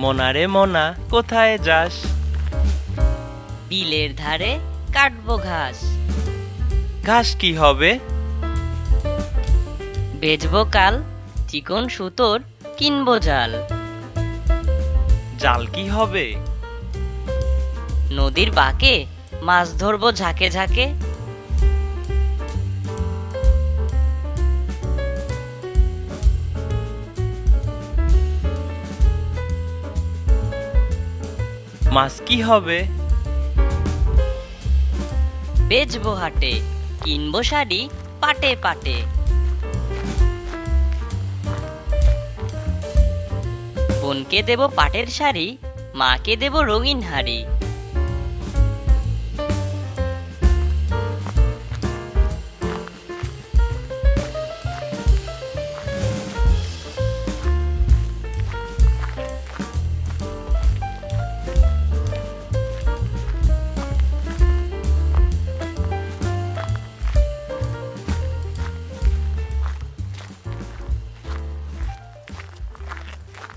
মোনা রে মোনা কোথায় যাস? বিলের ধারে কাটবো ঘাস। ঘাস কি হবে? বেচবো কাল, চিকন সুতোর কিনবো জাল। জাল কি হবে? নদীর বাঁকে মাছ ধরবো ঝাঁকে ঝাঁকে। মাছ কি হবে? বেচবো হাটে, কিনবো শাড়ি পাটে পাটে। বোনকে দেবো পাটের শাড়ি, মাকে দেবো রঙিন হাড়ি।